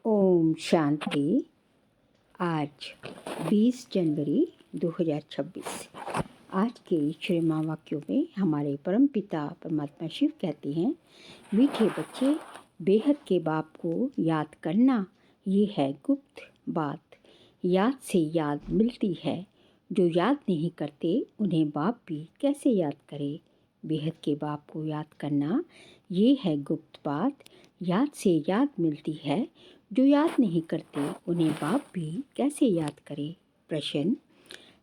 ओम शांति। आज 20 जनवरी 2026। आज के श्री महावाक्यों में हमारे परमपिता परमात्मा शिव कहते हैं, मीठे बच्चे, बेहद के बाप को याद करना ये है गुप्त बात। याद से याद मिलती है, जो याद नहीं करते उन्हें बाप भी कैसे याद करे। बेहद के बाप को याद करना ये है गुप्त बात। याद से याद मिलती है, जो याद नहीं करते उन्हें बाप भी कैसे याद करे। प्रश्न,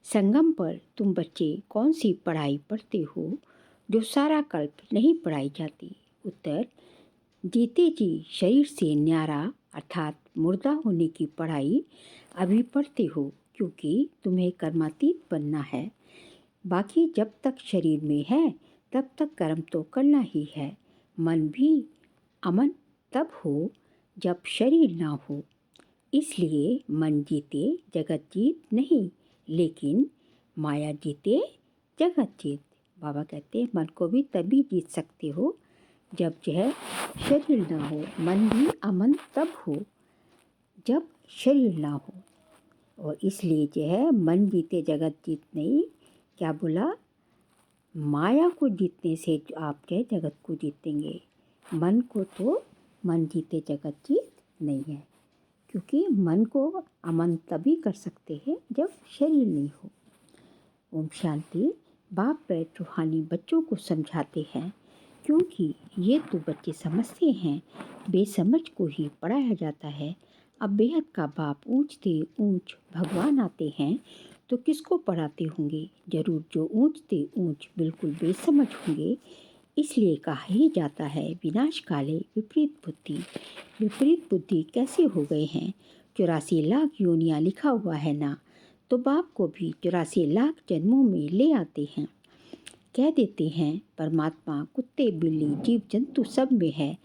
संगम पर तुम बच्चे कौन सी पढ़ाई पढ़ते हो जो सारा कल्प नहीं पढ़ाई जाती। उत्तर, जीते जी शरीर से न्यारा अर्थात मुर्दा होने की पढ़ाई अभी पढ़ते हो, क्योंकि तुम्हें कर्मातीत बनना है। बाकी जब तक शरीर में है तब तक कर्म तो करना ही है। मन भी अमन तब हो जब शरीर ना हो। इसलिए मन जीते जगत जीत नहीं, लेकिन माया जीते जगत जीत। बाबा कहते हैं मन को भी तभी जीत सकते हो जब शरीर ना हो। मन भी अमन तब हो जब शरीर ना हो। और इसलिए मन जीते जगत जीत नहीं, क्या बोला, माया को जीतने से आप जगत को जीतेंगे। मन को तो मन जीते जगत जीत नहीं है, क्योंकि मन को अमन तभी कर सकते हैं जब शरीर नहीं हो। ओम शांति। बाप रूहानी बच्चों को समझाते हैं, क्योंकि ये तो बच्चे समझते हैं, बेसमझ को ही पढ़ाया जाता है। अब बेहद का बाप ऊंचते ऊंच भगवान आते हैं तो किसको पढ़ाते होंगे। जरूर जो ऊंचते ऊंच बिल्कुल बेसमझ होंगे। इसलिए कहा ही जाता है, विनाश काले विपरीत बुद्धि। विपरीत बुद्धि कैसे हो गए हैं। 84 लाख योनियाँ लिखा हुआ है ना, तो बाप को भी 84 लाख जन्मों में ले आते हैं। कह देते हैं परमात्मा कुत्ते बिल्ली जीव जंतु सब में है।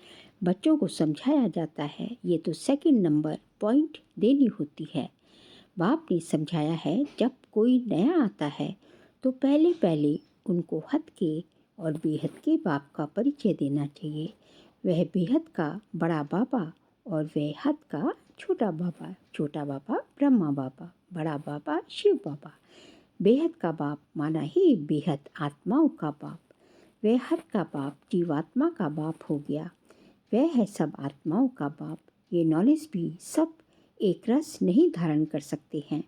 बच्चों को समझाया जाता है, ये तो सेकंड नंबर पॉइंट देनी होती है। बाप ने समझाया है, जब कोई नया आता है तो पहले पहले उनको हद के और बेहद के बाप का परिचय देना चाहिए। वह बेहद का बड़ा बाबा और वह हद का छोटा बाबा। छोटा बाबा ब्रह्मा बाबा, बड़ा बाबा शिव बाबा। बेहद का बाप माना ही बेहद आत्माओं का बाप। वह हद का बाप जीवात्मा का बाप हो गया। वह है सब आत्माओं का बाप। ये नॉलेज भी सब एक रस नहीं धारण कर सकते हैं।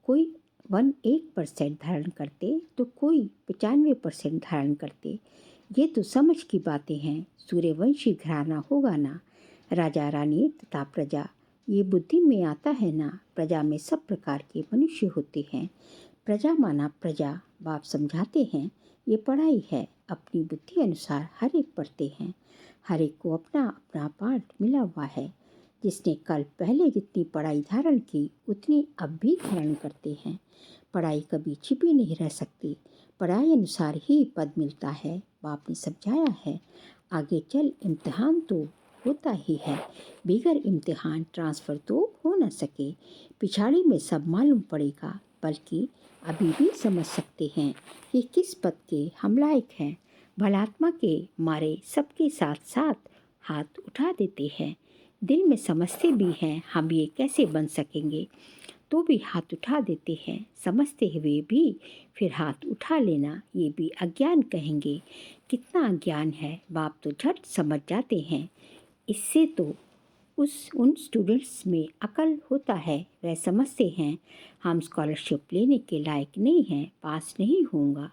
कोई 1% धारण करते तो कोई 95% धारण करते। ये तो समझ की बातें हैं। सूर्यवंशी घराना होगा ना, राजा रानी तथा प्रजा, ये बुद्धि में आता है ना। प्रजा में सब प्रकार के मनुष्य होते हैं। प्रजा माना प्रजा। बाप समझाते हैं, ये पढ़ाई है, अपनी बुद्धि अनुसार हर एक पढ़ते हैं। हर एक को अपना अपना पाठ मिला हुआ है। जिसने कल पहले जितनी पढ़ाई धारण की उतनी अब भी धारण करते हैं। पढ़ाई कभी छिपी नहीं रह सकती। पढ़ाई अनुसार ही पद मिलता है। बाप ने समझाया है, आगे चल इम्तिहान तो होता ही है, बगैर इम्तिहान ट्रांसफ़र तो हो न सके। पिछाड़ी में सब मालूम पड़ेगा, बल्कि अभी भी समझ सकते हैं कि किस पद के हम लायक हैं। भलात्मा के मारे सबके साथ साथ हाथ उठा देते हैं। दिल में समझते भी हैं हम ये कैसे बन सकेंगे, तो भी हाथ उठा देते हैं। समझते हुए भी फिर हाथ उठा लेना, ये भी अज्ञान कहेंगे। कितना अज्ञान है, बाप तो झट समझ जाते हैं। इससे तो उन स्टूडेंट्स में अकल होता है। वह समझते हैं हम स्कॉलरशिप लेने के लायक नहीं हैं, पास नहीं होऊंगा।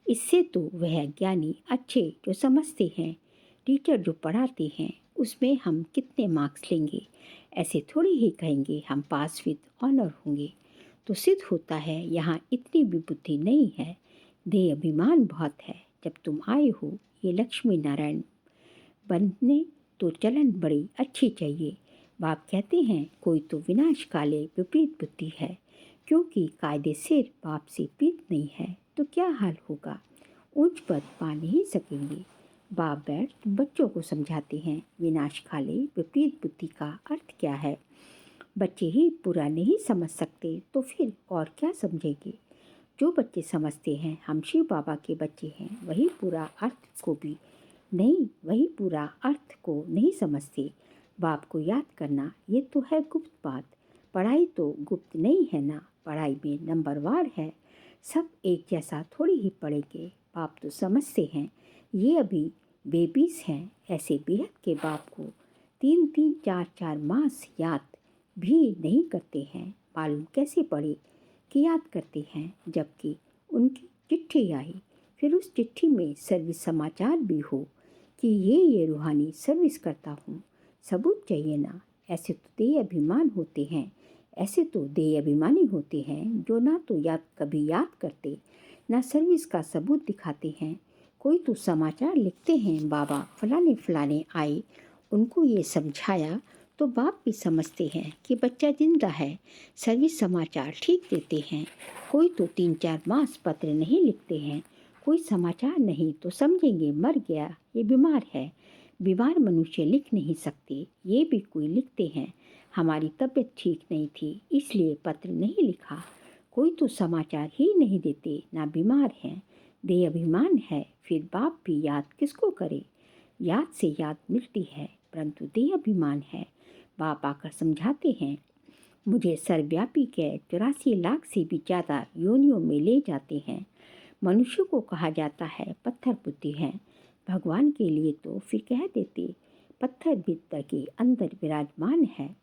इससे तो वह अज्ञानी अच्छे जो समझते हैं, टीचर जो पढ़ाते हैं उसमें हम कितने मार्क्स लेंगे, ऐसे थोड़ी ही कहेंगे हम पास विद ऑनर होंगे। तो सिद्ध होता है यहाँ इतनी भी बुद्धि नहीं है। देह अभिमान बहुत है। जब तुम आए हो ये लक्ष्मी नारायण बनने तो चलन बड़ी अच्छी चाहिए। बाप कहते हैं, कोई तो विनाश काले विपरीत बुद्धि है, क्योंकि कायदे से बाप से प्रीत नहीं है तो क्या हाल होगा। ऊंच पद पा नहीं सकेंगे। बाप बैठ बच्चों को समझाते हैं, विनाश काले विपरीत बुद्धि का अर्थ क्या है। बच्चे ही पूरा नहीं समझ सकते तो फिर और क्या समझेंगे। जो बच्चे समझते हैं हम शिव बाबा के बच्चे हैं, वही पूरा अर्थ को नहीं समझते। बाप को याद करना ये तो है गुप्त बात, पढ़ाई तो गुप्त नहीं है ना, पढ़ाई में नंबरवार है। सब एक जैसा थोड़ी ही पढ़ेंगे, बाप तो समझते हैं ये अभी बेबीज हैं। ऐसे बेहद के बाप को 3-3 4-4 मास याद भी नहीं करते हैं, मालूम कैसे पढ़े कि याद करते हैं। जबकि उनकी चिट्ठी आई, फिर उस चिट्ठी में सर्विस समाचार भी हो कि ये रूहानी सर्विस करता हूँ। सबूत चाहिए ना। ऐसे तो देह अभिमान होते हैं, ऐसे तो देह अभिमानी होते हैं जो ना तो कभी याद करते, ना सर्विस का सबूत दिखाते हैं। कोई तो समाचार लिखते हैं, बाबा फलाने फलाने आए, उनको ये समझाया, तो बाप भी समझते हैं कि बच्चा जिंदा है, सर्विस समाचार ठीक देते हैं। कोई तो 3-4 मास पत्र नहीं लिखते हैं, कोई समाचार नहीं तो समझेंगे मर गया, ये बीमार है। बीमार मनुष्य लिख नहीं सकते, ये भी कोई लिखते हैं, हमारी तबीयत ठीक नहीं थी इसलिए पत्र नहीं लिखा। कोई तो समाचार ही नहीं देते, ना बीमार हैं, देह अभिमान है। फिर बाप भी याद किसको करे? याद से याद मिलती है, परंतु देह अभिमान है। बाप आकर समझाते हैं, मुझे सर्वव्यापी के 84 लाख से भी ज़्यादा योनियों में ले जाते हैं। मनुष्य को कहा जाता है पत्थर बुद्धि है, भगवान के लिए तो फिर कह देते पत्थर भीतर के अंदर विराजमान है।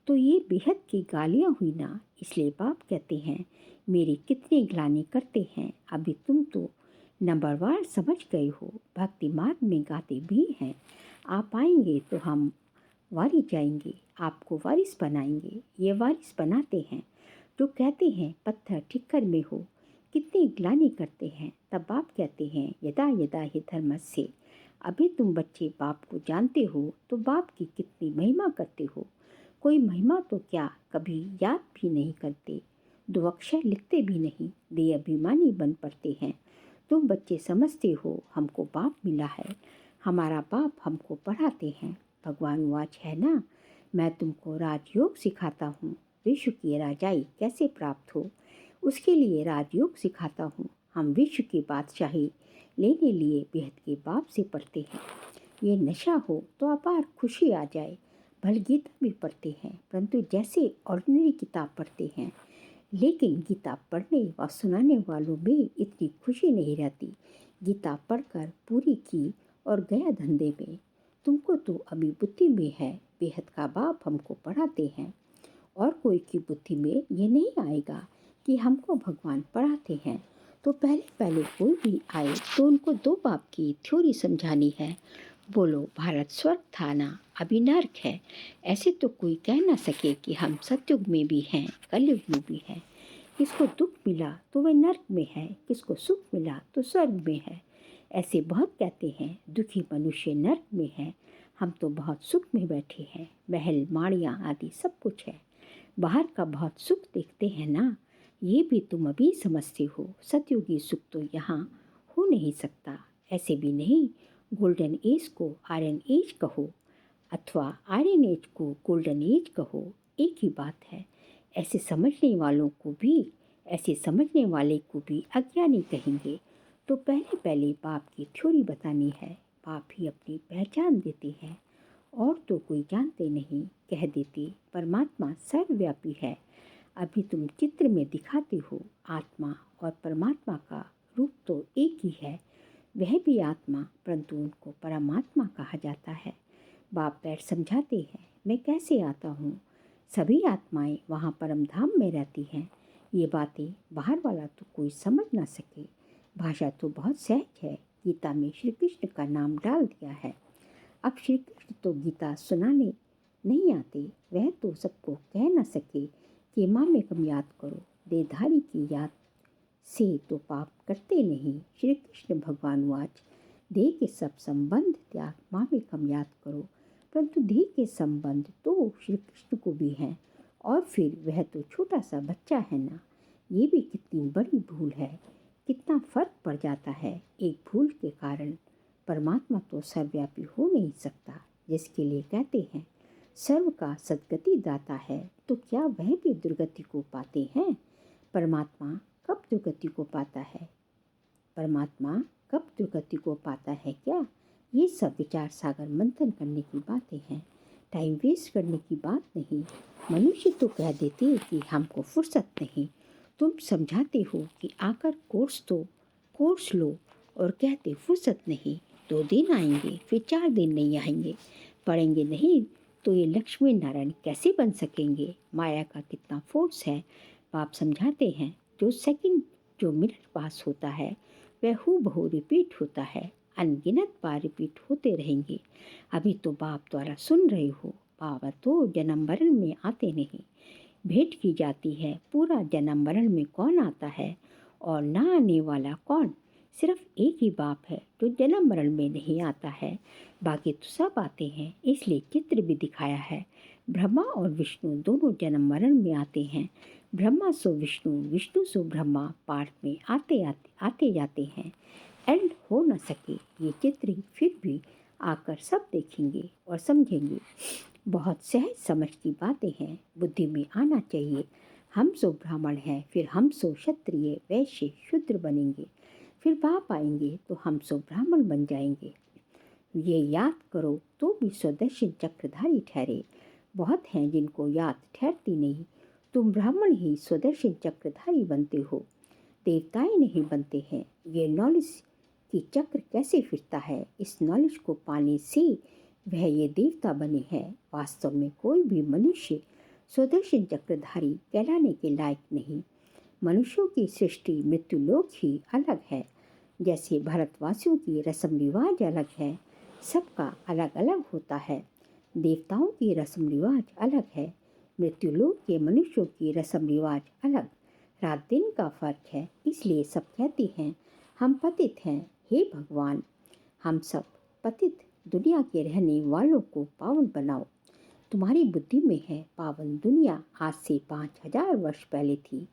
तो ये बेहद की गालियाँ हुई ना। इसलिए बाप कहते हैं मेरी कितनी ग्लानि करते हैं, अभी तुम तो नंबरवार समझ गए हो, भक्ति मार्ग में गाते भी हैं। आप आएंगे तो हम वारी जाएंगे, आपको वारिस बनाएंगे। ये वारिस बनाते हैं जो कहते हैं पत्थर ठिक्कर में हो, कितनी ग्लानि करते हैं। तब बाप कहते हैं यदा यदा ही धर्मस्य। अभी तुम बच्चे बाप को जानते हो तो बाप की कितनी महिमा करते हो। कोई महिमा तो क्या, कभी याद भी नहीं करते, 2 अक्षर लिखते भी नहीं, दे अभिमानी बन पड़ते हैं। तुम बच्चे समझते हो हमको बाप मिला है, हमारा बाप हमको पढ़ाते हैं। भगवान वाच है ना, मैं तुमको राजयोग सिखाता हूँ, विश्व की राजाई कैसे प्राप्त हो उसके लिए राजयोग सिखाता हूँ। हम विश्व की बादशाही लेने लिए बेहद के बाप से पढ़ते हैं। ये नशा हो तो अपार खुशी आ जाए। भल गीता भी पढ़ते हैं, परंतु जैसे ऑर्डिनरी किताब पढ़ते हैं, लेकिन गीता पढ़ने व सुनाने वालों में इतनी खुशी नहीं रहती। गीता पढ़कर पूरी की और गया धंधे में। तुमको तो अभी बुद्धि में है, बेहद का बाप हमको पढ़ाते हैं, और कोई की बुद्धि में ये नहीं आएगा कि हमको भगवान पढ़ाते हैं। तो पहले पहले कोई भी आए तो उनको 2 बाप की थ्योरी समझानी है। बोलो भारत स्वर्ग था ना, अभी नर्क है। ऐसे तो कोई कह ना सके कि हम सतयुग में भी हैं, कलयुग में भी हैं। किसको दुख मिला तो वह नर्क में है, किसको सुख मिला तो स्वर्ग में है। ऐसे बहुत कहते हैं दुखी मनुष्य नर्क में है, हम तो बहुत सुख में बैठे हैं, महल माड़ियाँ आदि सब कुछ है, बाहर का बहुत सुख देखते हैं ना। ये भी तुम अभी समझते हो, सतयुगी सुख तो यहाँ हो नहीं सकता। ऐसे भी नहीं, गोल्डन एज को आयरन एज कहो अथवा आयरन एज को गोल्डन एज कहो, एक ही बात है। ऐसे समझने वाले को भी अज्ञानी कहेंगे। तो पहले पहले बाप की थ्योरी बतानी है। बाप ही अपनी पहचान देते हैं, और तो कोई जानते नहीं। कह देते परमात्मा सर्वव्यापी है। अभी तुम चित्र में दिखाते हो, आत्मा और परमात्मा का रूप तो एक ही है, वह भी आत्मा, परंतु उनको परमात्मा कहा जाता है। बाप बैठ समझाते हैं मैं कैसे आता हूँ, सभी आत्माएं वहाँ परम धाम में रहती हैं। ये बातें बाहर वाला तो कोई समझ ना सके, भाषा तो बहुत सहज है। गीता में श्री कृष्ण का नाम डाल दिया है। अब श्री कृष्ण तो गीता सुनाने नहीं आते, वह तो सबको कह न सके कि माँ में कम याद करो, देहधारी की याद से तो पाप करते नहीं। श्री कृष्ण भगवान वाच, देह के सब संबंध त्याग, माँ में कम याद करो। परंतु देह के संबंध तो श्री कृष्ण को भी हैं, और फिर वह तो छोटा सा बच्चा है ना। ये भी कितनी बड़ी भूल है, कितना फर्क पड़ जाता है। एक भूल के कारण परमात्मा तो सर्वव्यापी हो नहीं सकता, जिसके लिए कहते हैं सर्व का सद्गति दाता है। तो क्या वह भी दुर्गति को पाते हैं? परमात्मा कब दुर्गति को पाता है? परमात्मा कब दुर्गति को पाता है क्या? ये सब विचार सागर मंथन करने की बातें हैं। टाइम वेस्ट करने की बात नहीं। मनुष्य तो कह देते कि हमको फुर्सत नहीं, तुम समझाते हो कि आकर कोर्स लो और कहते फुर्सत नहीं। 2 दिन आएंगे फिर 4 दिन नहीं आएंगे, पढ़ेंगे नहीं तो ये लक्ष्मी नारायण कैसे बन सकेंगे। माया का कितना फोर्स है। बाप समझाते हैं जो मिनट पास होता है वह हूबहू रिपीट होता है, अनगिनत बार रिपीट होते रहेंगे। अभी तो बाप द्वारा सुन रहे हो। बाबा तो जन्म मरण में आते नहीं, भेंट की जाती है। पूरा जन्म मरण में कौन आता है और ना आने वाला कौन। सिर्फ एक ही बाप है जो जन्म मरण में नहीं आता है, बाकी तो सब आते हैं। इसलिए चित्र भी दिखाया है। ब्रह्मा और विष्णु दोनों जन्म मरण में आते हैं। ब्रह्मा सो विष्णु, विष्णु सो ब्रह्मा पार्ट में आते जाते हैं। एंड हो न सके ये चित्र फिर भी आकर सब देखेंगे और समझेंगे। बहुत सहज समझ की बातें हैं, बुद्धि में आना चाहिए। हम सो ब्राह्मण हैं, फिर हम सो क्षत्रिय वैश्य शूद्र बनेंगे, फिर बाप आएंगे तो हम सो ब्राह्मण बन जाएंगे। ये याद करो तो भी स्वदर्शन चक्रधारी ठहरे। बहुत हैं जिनको याद ठहरती नहीं। तुम ब्राह्मण ही स्वदर्शन चक्रधारी बनते हो, देवताएं नहीं बनते हैं। ये नॉलेज कि चक्र कैसे फिरता है, इस नॉलेज को पाने से वह ये देवता बने हैं। वास्तव में कोई भी मनुष्य स्वदर्शन चक्रधारी कहलाने के लायक नहीं। मनुष्यों की सृष्टि मृत्युलोक ही अलग है। जैसे भारतवासियों की रस्म रिवाज अलग है, सबका अलग अलग होता है। देवताओं की रस्म रिवाज अलग है, मृत्युलोक के मनुष्यों की रस्म रिवाज अलग। रात दिन का फर्क है। इसलिए सब कहते हैं हम पतित हैं। हे भगवान, हम सब पतित दुनिया के रहने वालों को पावन बनाओ। तुम्हारी बुद्धि में है पावन दुनिया आज से 5000 वर्ष पहले थी,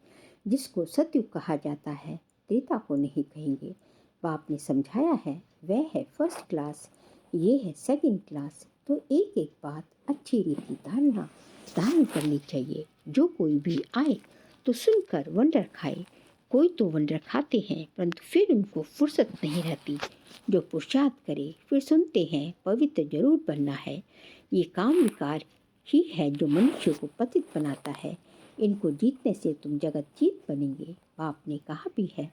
जिसको सतयुग कहा जाता है, त्रेता को नहीं कहेंगे। बाप ने समझाया है वह है फर्स्ट क्लास, ये है सेकंड क्लास। तो एक एक बात अच्छी रीति धारण करनी चाहिए। जो कोई भी आए तो सुनकर वंडर खाए। कोई तो वंडर खाते हैं परंतु फिर उनको फुर्सत नहीं रहती। जो पुरुषार्थ करे फिर सुनते हैं पवित्र जरूर बनना है। ये काम विकार ही है जो मनुष्य को पतित बनाता है। इनको जीतने से तुम जगत जीत बनेंगे। बाप ने कहा भी है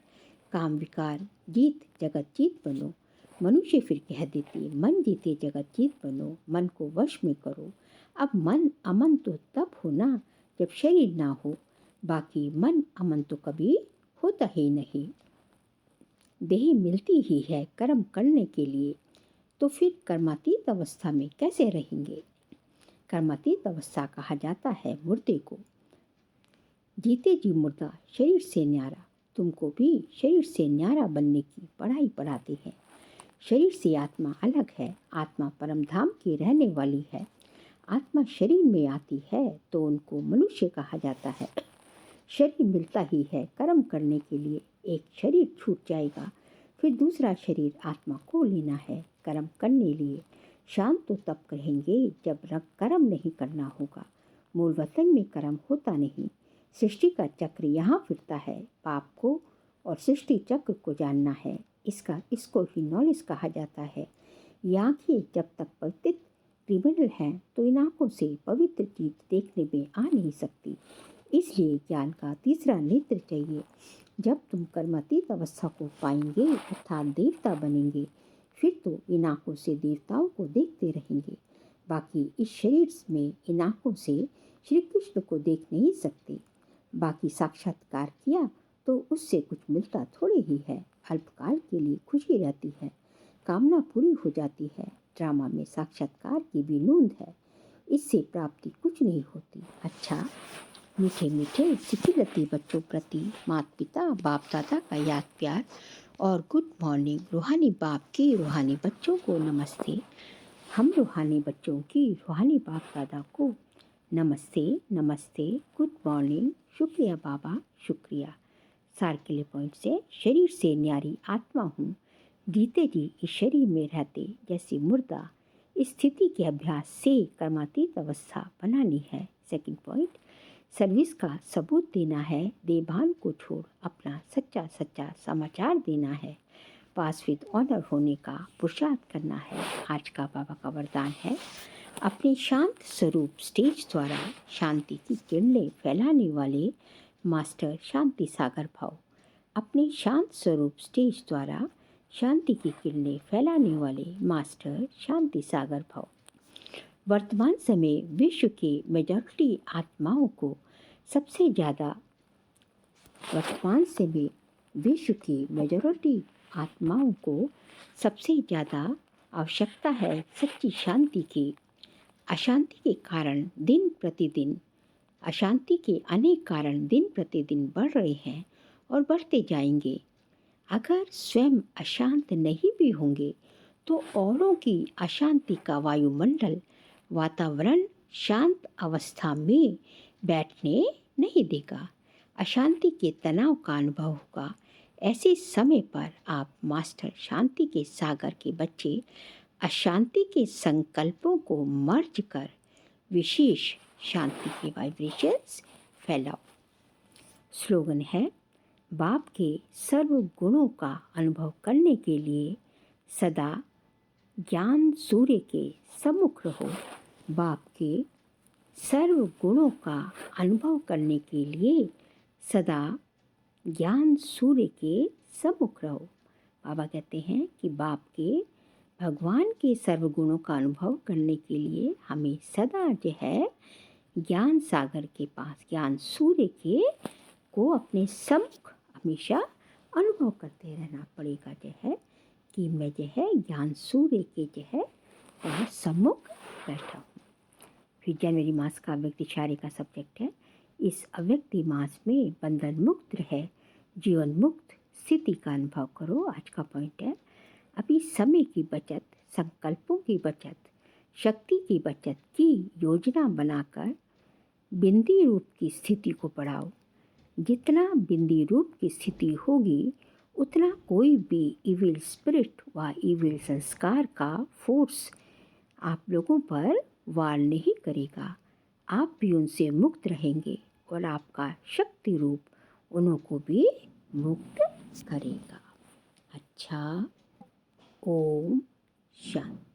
काम विकार जीत जगत जीत बनो। मनुष्य फिर कह देते मन जीते जगत जीत बनो, मन को वश में करो। अब मन अमन तो तब हो ना जब शरीर ना हो, बाकी मन अमन तो कभी होता ही नहीं। देह मिलती ही है कर्म करने के लिए, तो फिर कर्मातीत अवस्था में कैसे रहेंगे। कर्मातीत अवस्था कहा जाता है मुर्दे को। जीते जी मुर्दा शरीर से न्यारा। तुमको भी शरीर से न्यारा बनने की पढ़ाई पढ़ाते हैं। शरीर से आत्मा अलग है। आत्मा परम धाम की रहने वाली है। आत्मा शरीर में आती है तो उनको मनुष्य कहा जाता है। शरीर मिलता ही है कर्म करने के लिए। एक शरीर छूट जाएगा, फिर दूसरा शरीर आत्मा को लेना है कर्म करने लिए। शांत तो तब करेंगे जब कर्म नहीं करना होगा। मूल वतन में कर्म होता नहीं। सृष्टि का चक्र यहाँ फिरता है। पाप को और सृष्टि चक्र को जानना है। इसको ही नॉलेज कहा जाता है। ये आँखें जब तक पवित्र क्रिमिनल हैं तो इन आँखों से पवित्र चीज देखने में आ नहीं सकती। इसलिए ज्ञान का तीसरा नेत्र चाहिए। जब तुम कर्मातीत अवस्था को पाएंगे अर्थात देवता बनेंगे, फिर तो इन आँखों से देवताओं को देखते रहेंगे। बाकी इस शरीर में इन आँखों से श्री कृष्ण को देख नहीं सकते। बाकी साक्षात्कार किया तो उससे कुछ मिलता थोड़े ही है। अल्पकाल के लिए खुशी रहती है, कामना पूरी हो जाती है। ड्रामा में साक्षात्कार की भी नूंद है, इससे प्राप्ति कुछ नहीं होती। अच्छा, मीठे मीठे सिखिलती बच्चों प्रति माता पिता बाप दादा का याद प्यार और गुड मॉर्निंग। रूहानी बाप की रूहानी बच्चों को नमस्ते। हम रूहानी बच्चों की रूहानी बाप दादा को नमस्ते नमस्ते, गुड मॉर्निंग, शुक्रिया बाबा शुक्रिया। सार के लिए पॉइंट से शरीर से न्यारी आत्मा हूँ। जीते जी इस शरीर में रहते जैसे मुर्दा। इस स्थिति के अभ्यास से कर्मातीत अवस्था बनानी है। सेकंड पॉइंट, सर्विस का सबूत देना है। देभान को छोड़ अपना सच्चा सच्चा समाचार देना है। पास विद ऑनर होने का पुरुषार्थ करना है। आज का बाबा का वरदान है अपने शांत स्वरूप स्टेज द्वारा शांति की किरणें फैलाने वाले मास्टर शांति सागर भाव। अपने शांत स्वरूप स्टेज द्वारा शांति की किरणें फैलाने वाले मास्टर शांति सागर भाव। वर्तमान समय विश्व के मेजॉरिटी आत्माओं को सबसे ज़्यादा वर्तमान समय विश्व की मेजॉरिटी आत्माओं को सबसे ज़्यादा आवश्यकता है सच्ची शांति की। अशांति के कारण दिन प्रतिदिन अशांति के अनेक कारण दिन प्रतिदिन बढ़ रहे हैं और बढ़ते जाएंगे। अगर स्वयं अशांत नहीं भी होंगे तो औरों की अशांति का वायुमंडल वातावरण शांत अवस्था में बैठने नहीं देगा। अशांति के तनाव का अनुभव होगा। ऐसे समय पर आप मास्टर शांति के सागर के बच्चे अशांति के संकल्पों को मर्ज कर विशेष शांति के वाइब्रेशंस फैलाओ। स्लोगन है, बाप के सर्व गुणों का अनुभव करने के लिए सदा ज्ञान सूर्य के सम्मुख रहो। बाप के सर्व गुणों का अनुभव करने के लिए सदा ज्ञान सूर्य के सम्मुख रहो। बाबा कहते हैं कि बाप के भगवान के सर्वगुणों का अनुभव करने के लिए हमें सदा जो है ज्ञान सागर के पास ज्ञान सूर्य के को अपने सम्मुख हमेशा अनुभव करते रहना पड़ेगा। जो है कि मैं जो है ज्ञान सूर्य के जो है वह सम्मुख बैठा हूँ। फिर जनवरी मास का अव्यक्त इशारे का सब्जेक्ट है, इस अव्यक्ति मास में बंधन मुक्त रहे, जीवन मुक्त स्थिति का अनुभव करो। आज का पॉइंट है, अभी समय की बचत, संकल्पों की बचत, शक्ति की बचत की योजना बनाकर बिंदी रूप की स्थिति को बढ़ाओ। जितना बिंदी रूप की स्थिति होगी उतना कोई भी इविल स्पिरिट व इविल संस्कार का फोर्स आप लोगों पर वार नहीं करेगा। आप भी उनसे मुक्त रहेंगे और आपका शक्ति रूप उन्हों को भी मुक्त करेगा। अच्छा, ओम शांति।